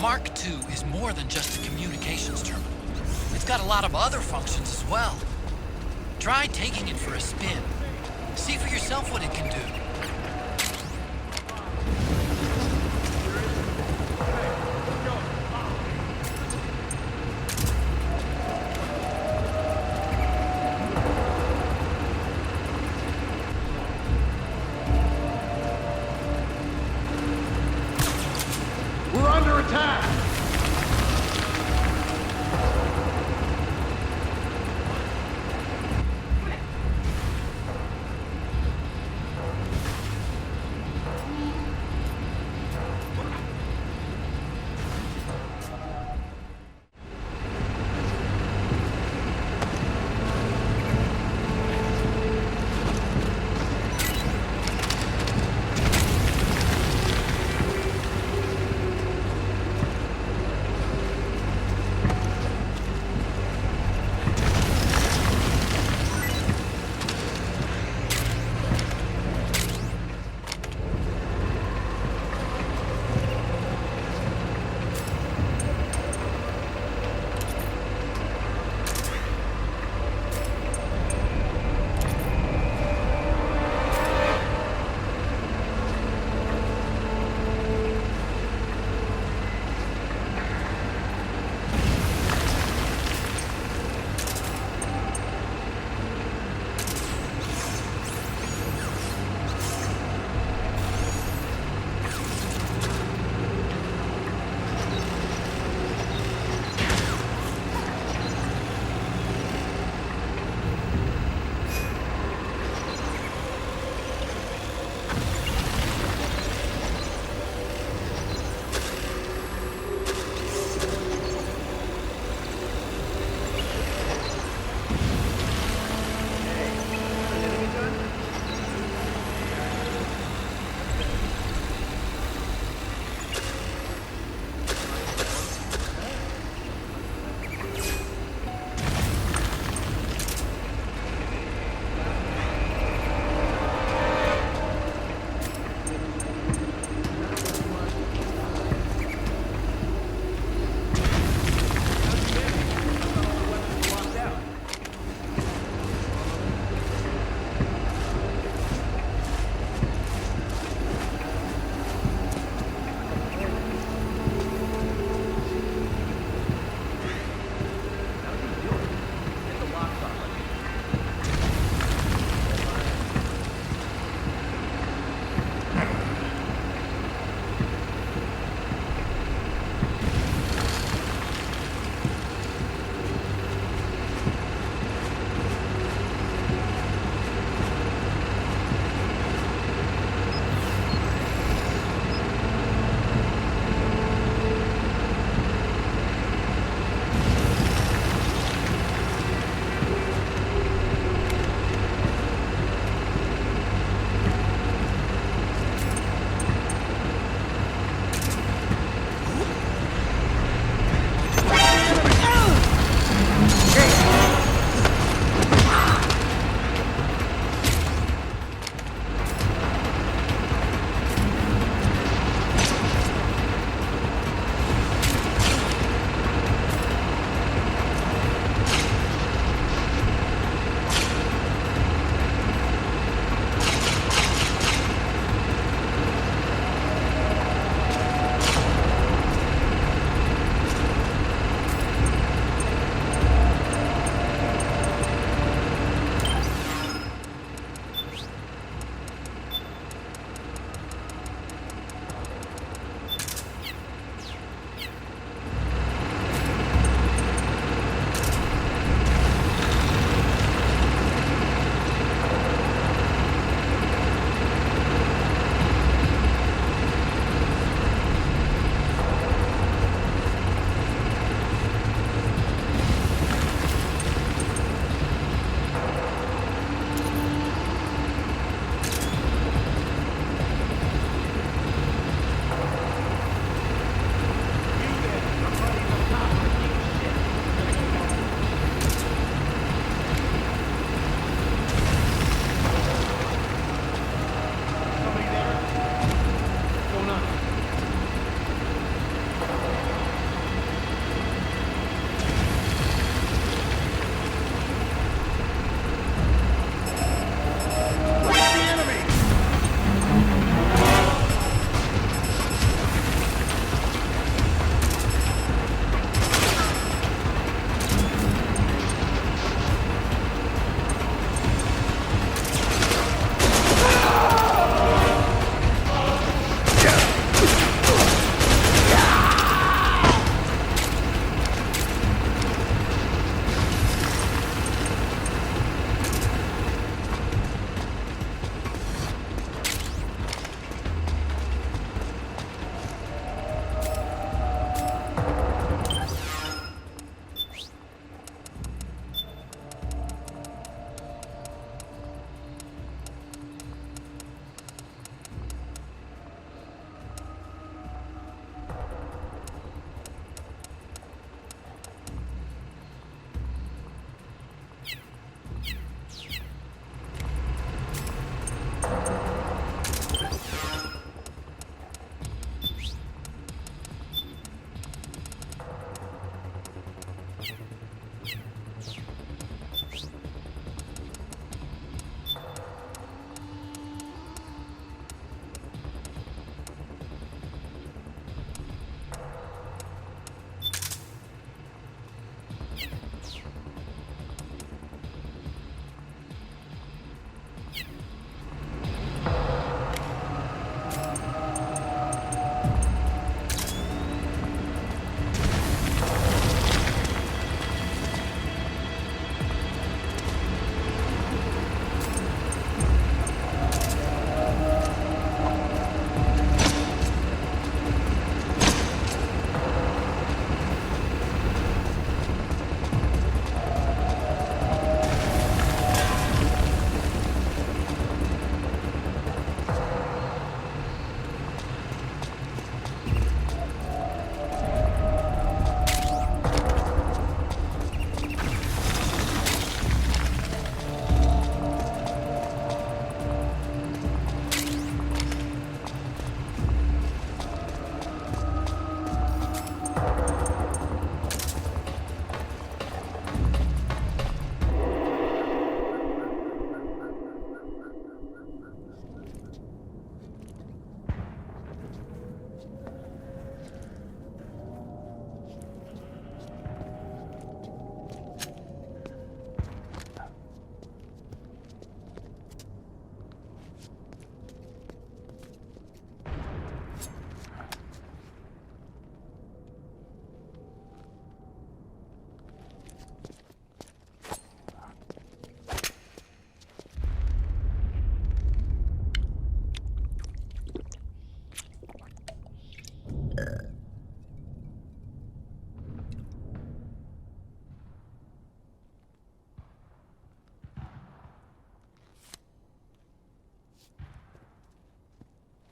Mark II is more than just a communications terminal. It's got a lot of other functions as well. Try taking it for a spin. See for yourself what it can do. We're under attack!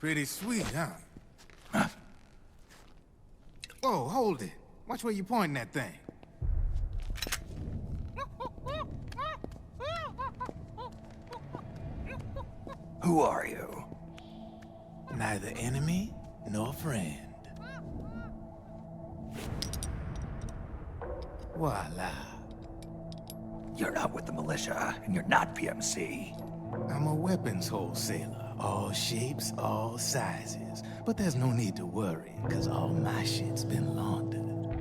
Pretty sweet, huh? Whoa, hold it. Watch where you pointing that thing. Who are you? Neither enemy nor friend. Voila. You're not with the militia, and you're not PMC. I'm a weapons wholesaler. All shapes, all sizes. But there's no need to worry, because all my shit's been laundered.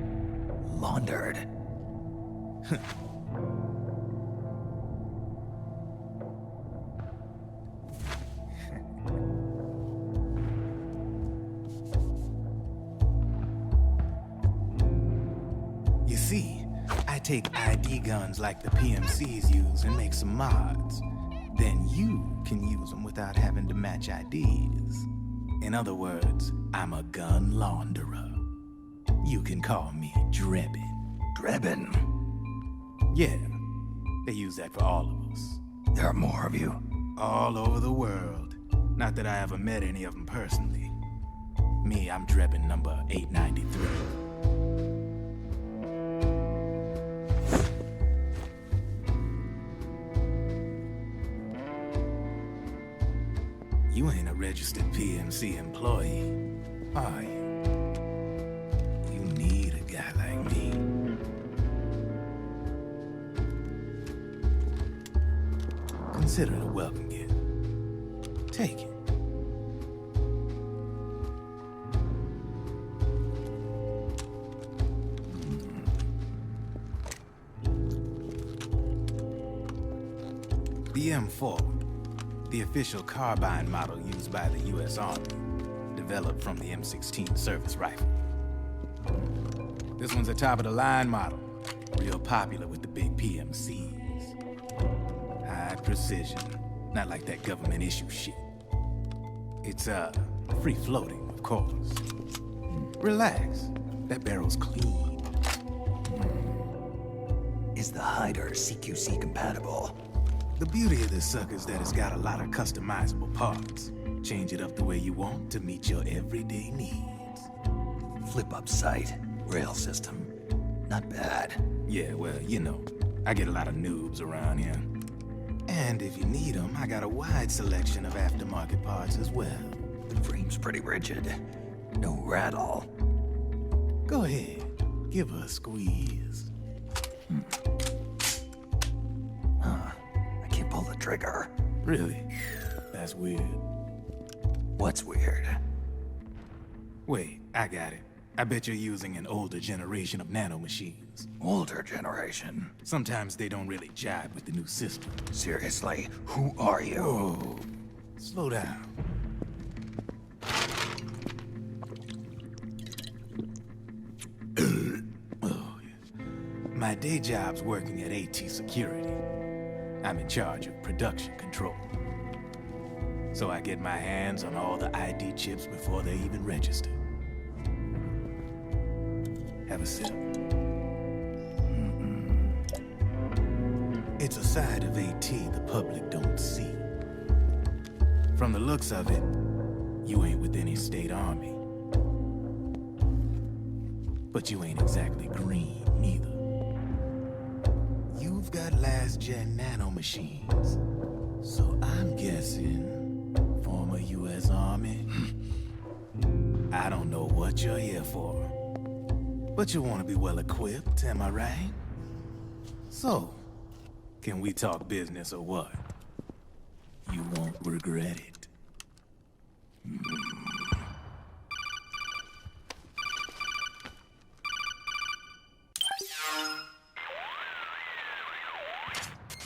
Laundered? You see, I take ID guns like the PMCs use and make some mods. Then you can use them without having to match IDs. In other words, I'm a gun launderer. You can call me Drebin. Drebin? Yeah, they use that for all of us. There are more of you. All over the world. Not that I ever met any of them personally. Me, I'm Drebin number 893. You ain't a registered PMC employee, are you? You need a guy like me. Consider it a welcome gift. Take it. The M4, the official carbine model used by the U.S. Army, developed from the M16 service rifle. This one's a top-of-the-line model, real popular with the big PMCs. High precision, not like that government issue shit. It's, free-floating, of course. Relax, that barrel's clean. Is the hider CQC compatible? The beauty of this sucker is that it's got a lot of customizable parts. Change it up the way you want to meet your everyday needs. Flip-up sight, rail system. Not bad. Yeah, well, you know, I get a lot of noobs around here. And if you need them, I got a wide selection of aftermarket parts as well. The frame's pretty rigid. No rattle. Go ahead, give her a squeeze. I can't pull the trigger. Really? That's weird. What's weird? Wait, I got it. I bet you're using an older generation of nanomachines. Older generation? Sometimes they don't really jibe with the new system. Seriously, who are you? Whoa, slow down. Oh, yes. My day job's working at AT Security. I'm in charge of production control. So I get my hands on all the ID chips before they even register. Have a sip. It's a side of AT the public don't see. From the looks of it, you ain't with any state army. But you ain't exactly green, neither. You've got last-gen nanomachines. So I'm guessing former U.S. Army. I don't know what you're here for. But you want to be well-equipped, am I right? So, can we talk business or what? You won't regret it.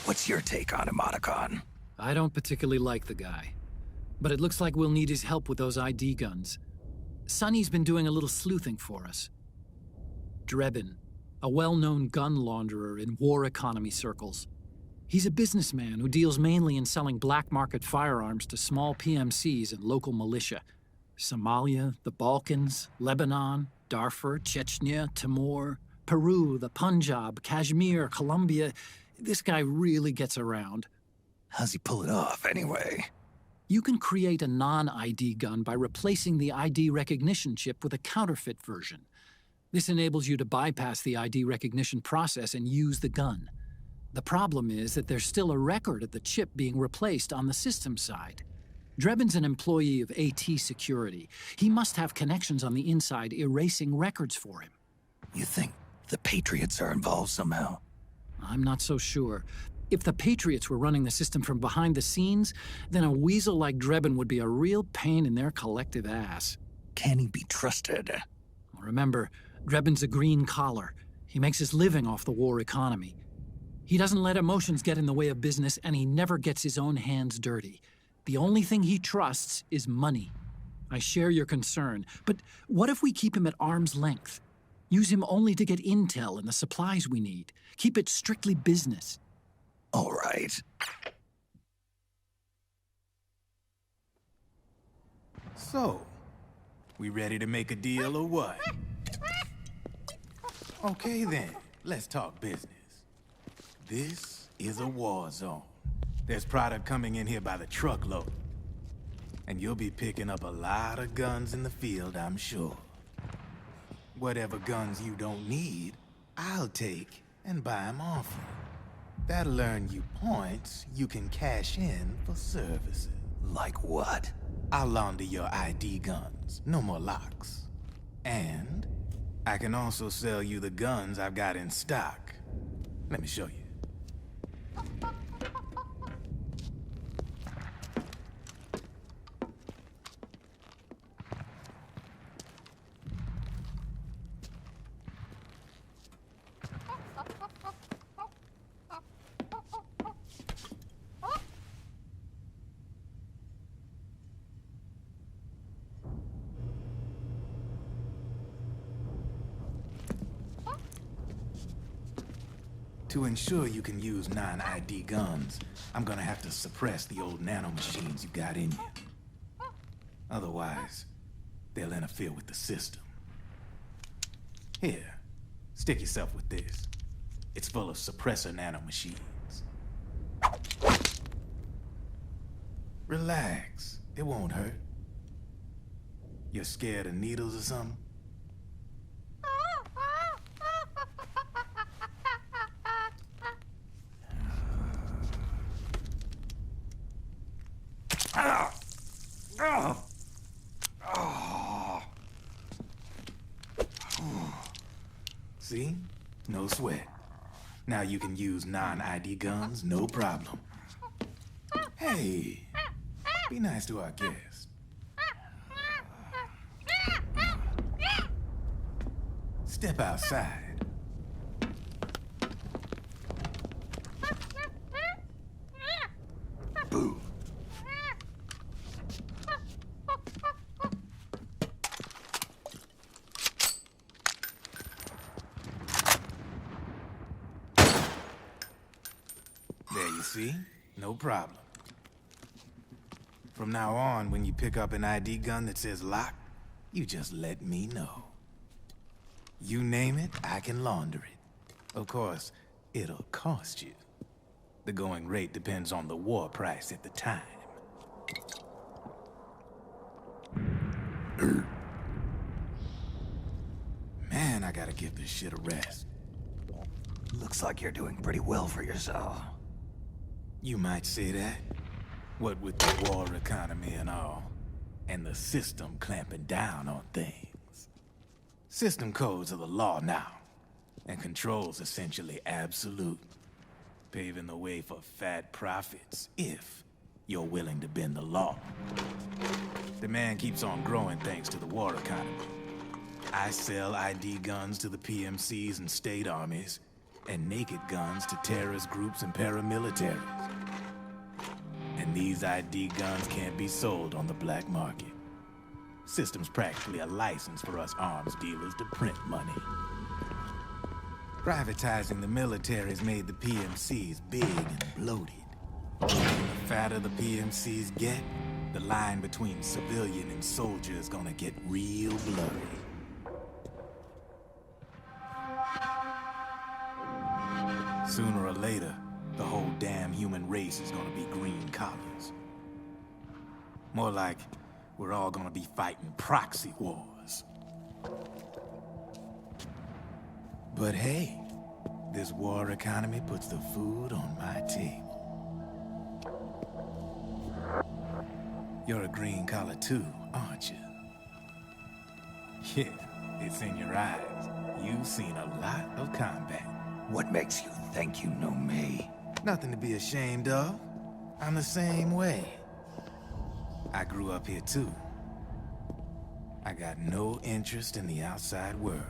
What's your take on Emoticon? I don't particularly like the guy. But it looks like we'll need his help with those ID guns. Sonny's been doing a little sleuthing for us. Drebin, a well-known gun launderer in war economy circles. He's a businessman who deals mainly in selling black market firearms to small PMCs and local militia. Somalia, the Balkans, Lebanon, Darfur, Chechnya, Timor, Peru, the Punjab, Kashmir, Colombia. This guy really gets around. How's he pull it off, anyway? You can create a non-ID gun by replacing the ID recognition chip with a counterfeit version. This enables you to bypass the ID recognition process and use the gun. The problem is that there's still a record of the chip being replaced on the system side. Drebin's an employee of AT Security. He must have connections on the inside erasing records for him. You think the Patriots are involved somehow? I'm not so sure. If the Patriots were running the system from behind the scenes, then a weasel like Drebin would be a real pain in their collective ass. Can he be trusted? Remember, Drebin's a green collar. He makes his living off the war economy. He doesn't let emotions get in the way of business, and he never gets his own hands dirty. The only thing he trusts is money. I share your concern, but what if we keep him at arm's length? Use him only to get intel and the supplies we need. Keep it strictly business. All right. So, we ready to make a deal or what? Okay then, let's talk business. This is a war zone. There's product coming in here by the truckload. And you'll be picking up a lot of guns in the field, I'm sure. Whatever guns you don't need, I'll take and buy them off you. That'll earn you points you can cash in for services. Like what? I'll launder your ID guns, no more locks. And I can also sell you the guns I've got in stock. Let me show you. To ensure you can use non-ID guns, I'm gonna have to suppress the old nanomachines you got in you. Otherwise, they'll interfere with the system. Here, stick yourself with this. It's full of suppressor nanomachines. Relax, it won't hurt. You're scared of needles or something? See? No sweat. Now you can use non-ID guns, no problem. Hey, be nice to our guest. Step outside. Boo. There you see? No problem. From now on, when you pick up an ID gun that says lock, you just let me know. You name it, I can launder it. Of course, it'll cost you. The going rate depends on the war price at the time. Man, I gotta give this shit a rest. Looks like you're doing pretty well for yourself. You might say that. What with the war economy and all, and the system clamping down on things. System codes are the law now, and control's essentially absolute, paving the way for fat profits if you're willing to bend the law. Demand keeps on growing thanks to the war economy. I sell ID guns to the PMCs and state armies, and naked guns to terrorist groups and paramilitaries. And these ID guns can't be sold on the black market. System's practically a license for us arms dealers to print money. Privatizing the military's made the PMCs big and bloated. The fatter the PMCs get, the line between civilian and soldier is gonna get real blurry. Sooner or later, the whole damn human race is gonna be green collars. More like we're all gonna be fighting proxy wars. But hey, this war economy puts the food on my table. You're a green collar too, aren't you? Yeah, it's in your eyes. You've seen a lot of combat. What makes you think you know me? Nothing to be ashamed of. I'm the same way. I grew up here too. I got no interest in the outside world.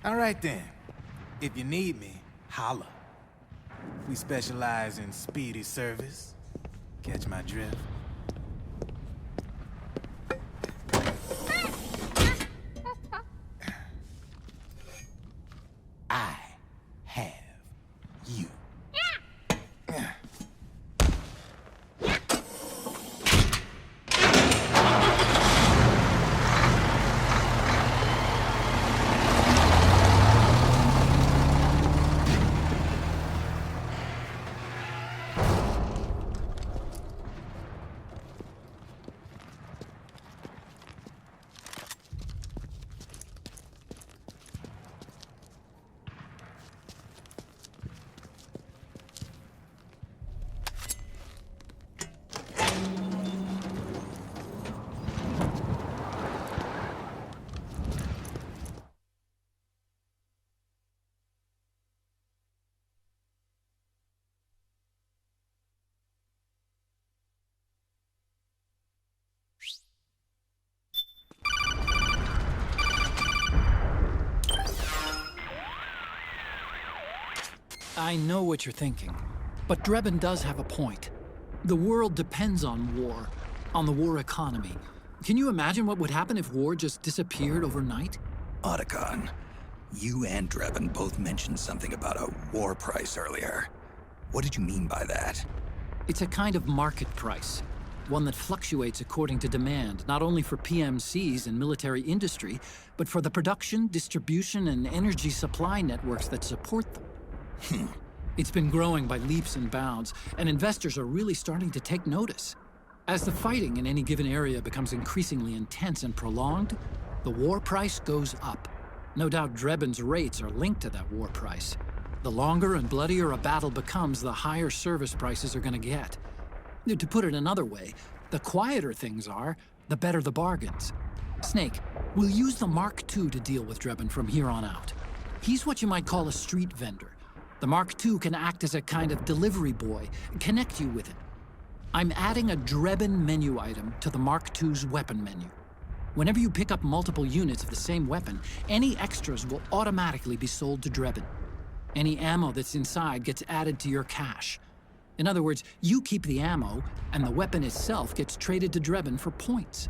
All right then. If you need me, holla. We specialize in speedy service. Catch my drift? I have you. I know what you're thinking, but Drebin does have a point. The world depends on war, on the war economy. Can you imagine what would happen if war just disappeared overnight? Otacon, you and Drebin both mentioned something about a war price earlier. What did you mean by that? It's a kind of market price, one that fluctuates according to demand, not only for PMCs and military industry, but for the production, distribution, and energy supply networks that support them. It's been growing by leaps and bounds, and investors are really starting to take notice. As the fighting in any given area becomes increasingly intense and prolonged, the war price goes up. No doubt Drebin's rates are linked to that war price. The longer and bloodier a battle becomes, the higher service prices are going to get. To put it another way, the quieter things are, the better the bargains. Snake, we'll use the Mark II to deal with Drebin from here on out. He's what you might call a street vendor. The Mark II can act as a kind of delivery boy, connect you with it. I'm adding a Drebin menu item to the Mark II's weapon menu. Whenever you pick up multiple units of the same weapon, any extras will automatically be sold to Drebin. Any ammo that's inside gets added to your cache. In other words, you keep the ammo, and the weapon itself gets traded to Drebin for points.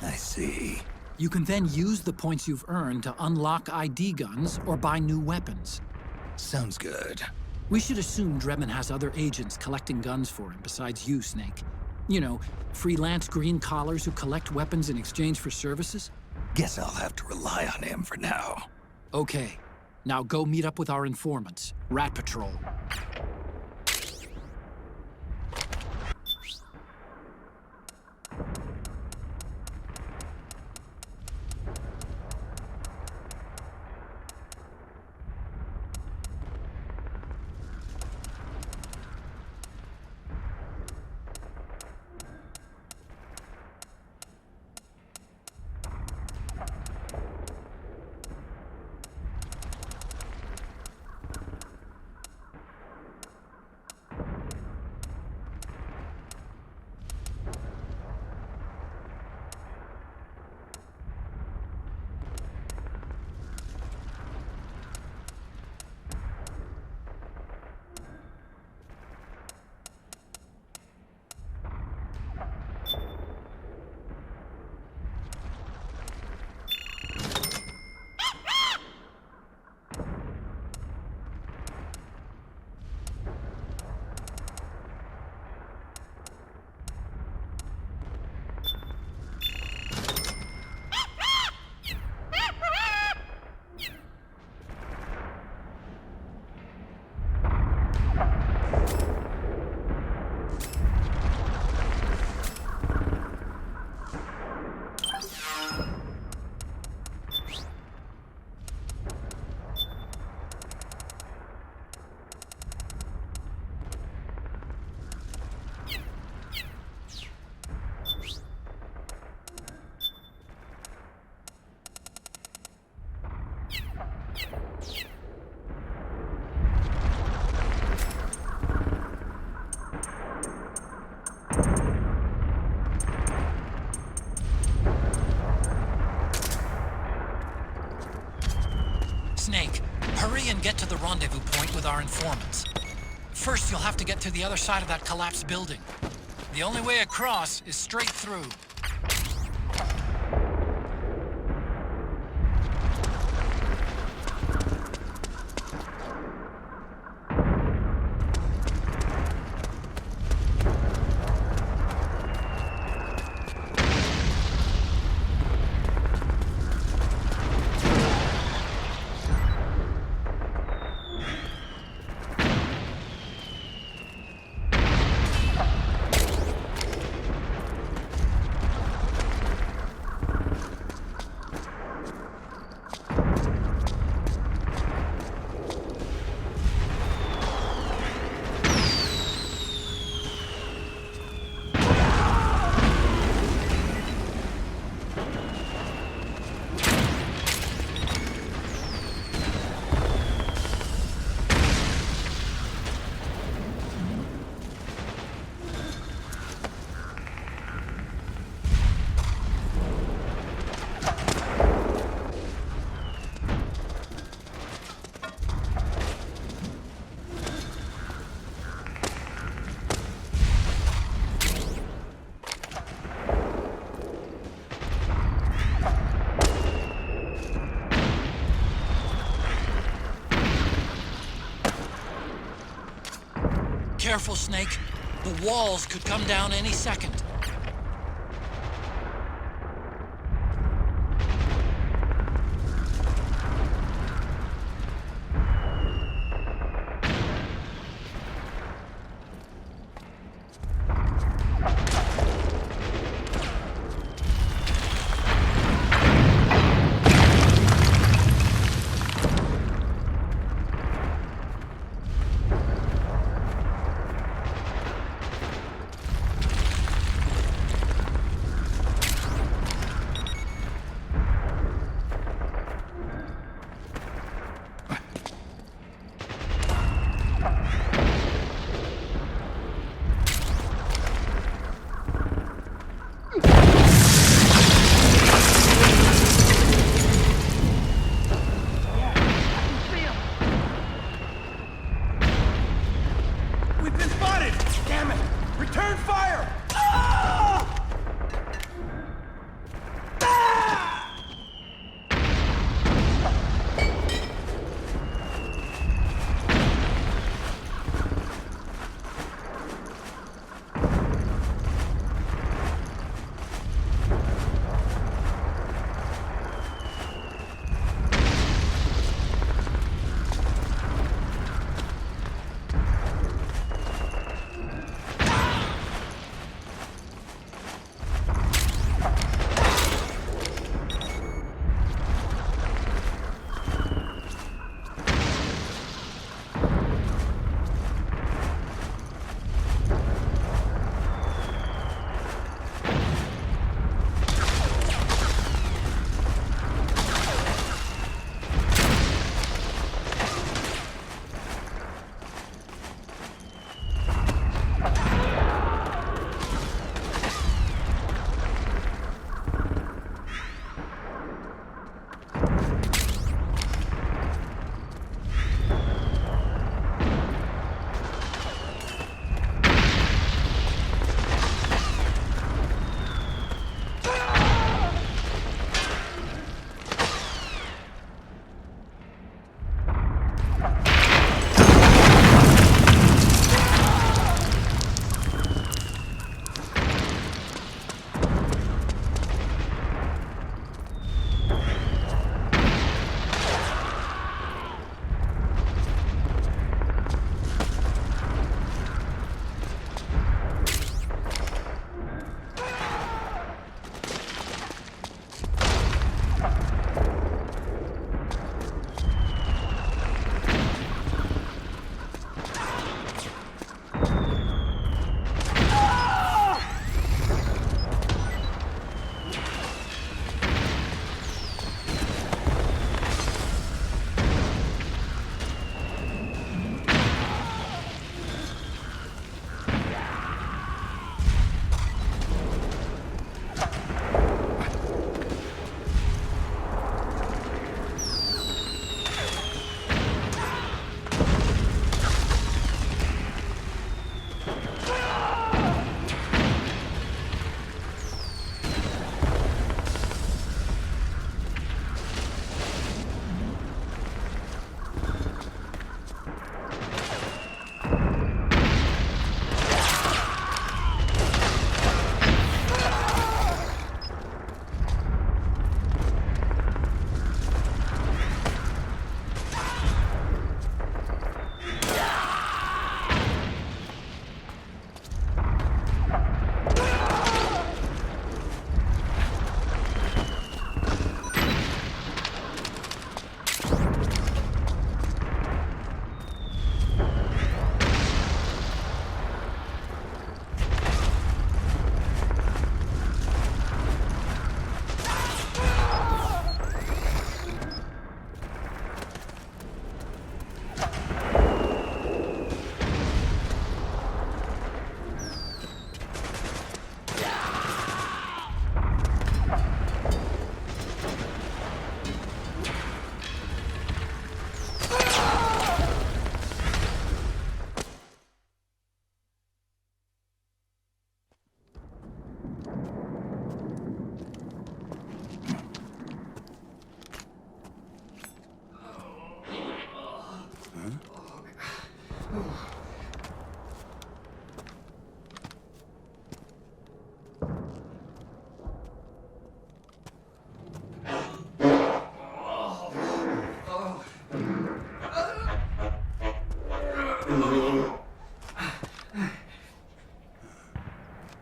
I see. You can then use the points you've earned to unlock ID guns or buy new weapons. Sounds good. We should assume Drebin has other agents collecting guns for him besides you, Snake. You know, freelance green collars who collect weapons in exchange for services? Guess I'll have to rely on him for now. Okay. Now go meet up with our informants, Rat Patrol. Hurry and get to the rendezvous point with our informants. First, you'll have to get to the other side of that collapsed building. The only way across is straight through. Careful, Snake. The walls could come down any second.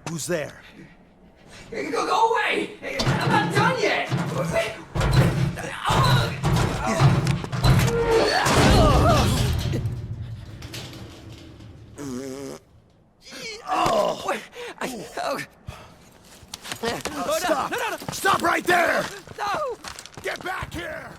Who's there? Go away! I'm not done yet! Stop! Stop right there! No! Get back here!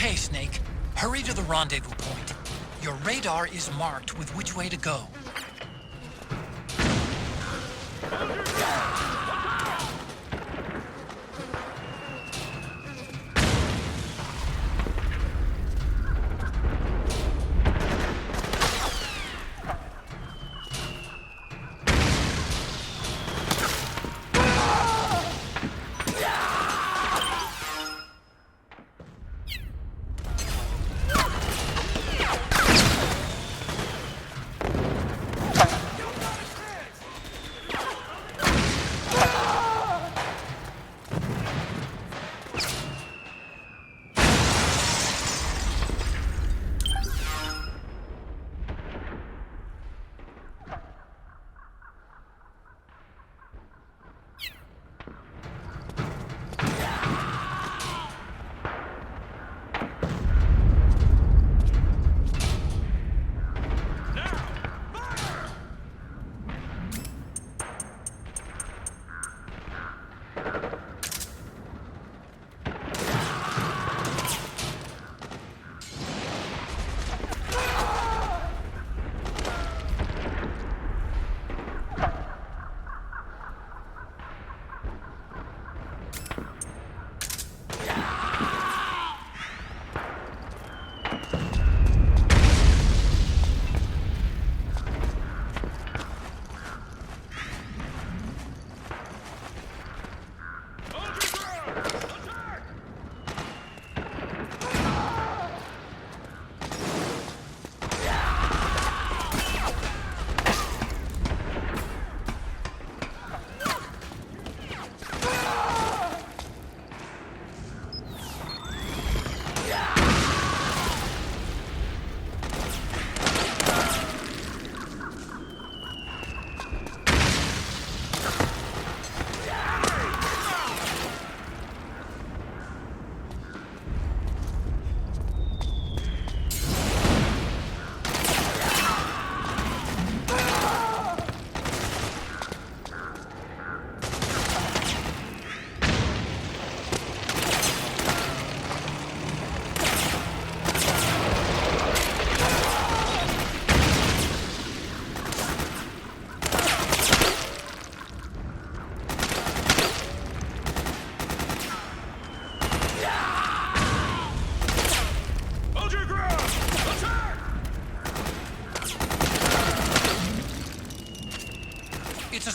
Okay, Snake. Hurry to the rendezvous point. Your radar is marked with which way to go.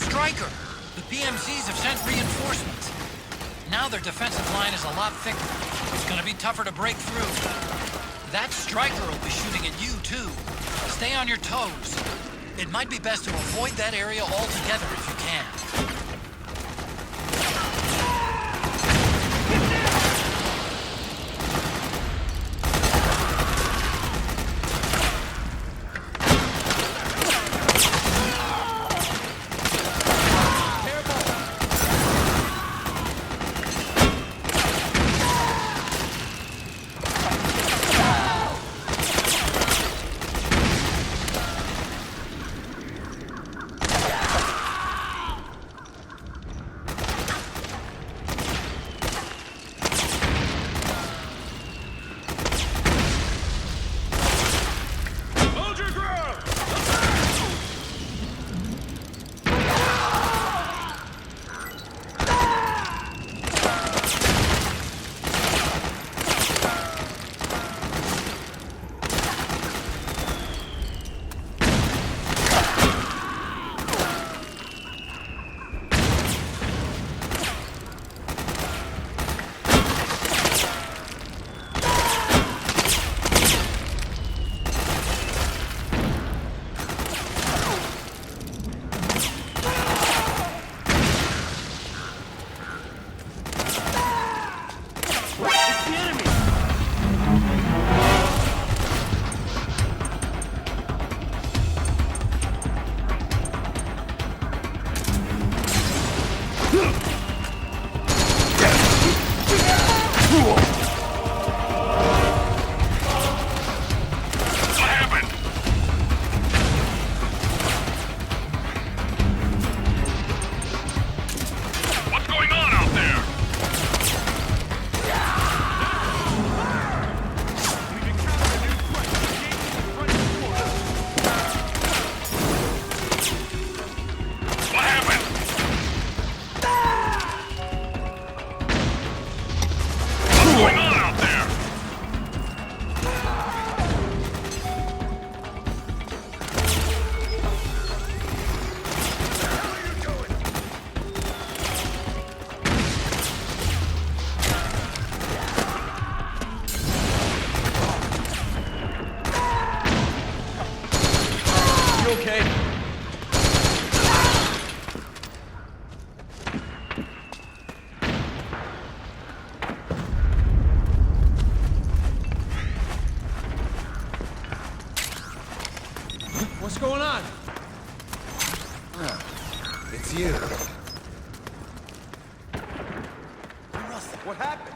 Striker! The PMCs have sent reinforcements. Now their defensive line is a lot thicker. It's gonna be tougher to break through. That Striker will be shooting at you, too. Stay on your toes. It might be best to avoid that area altogether if you can. What's going on? It's you. What happened?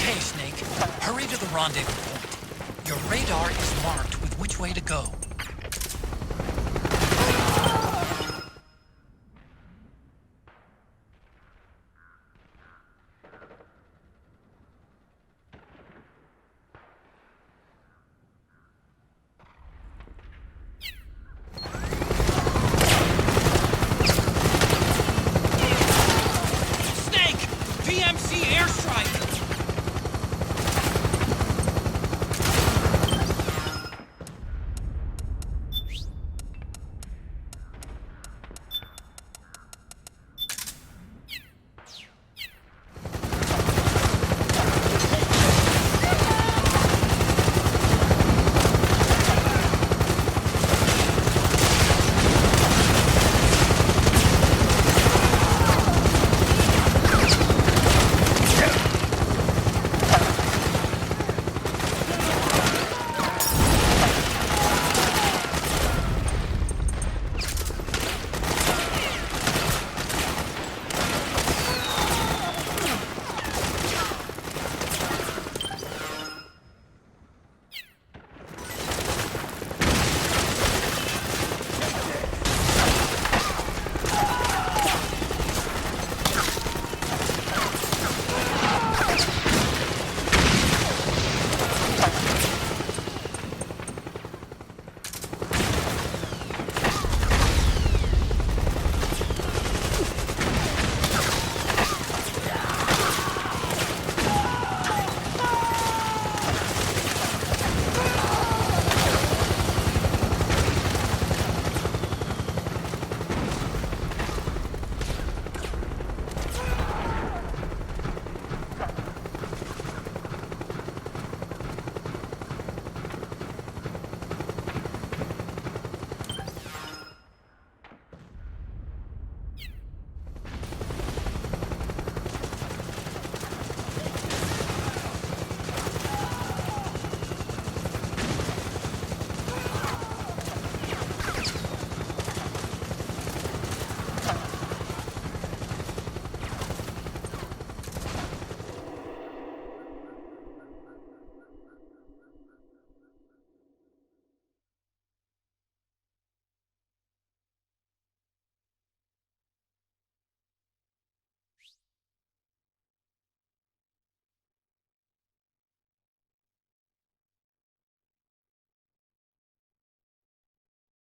Okay, Snake. Hurry to the rendezvous point. Your radar is marked with which way to go.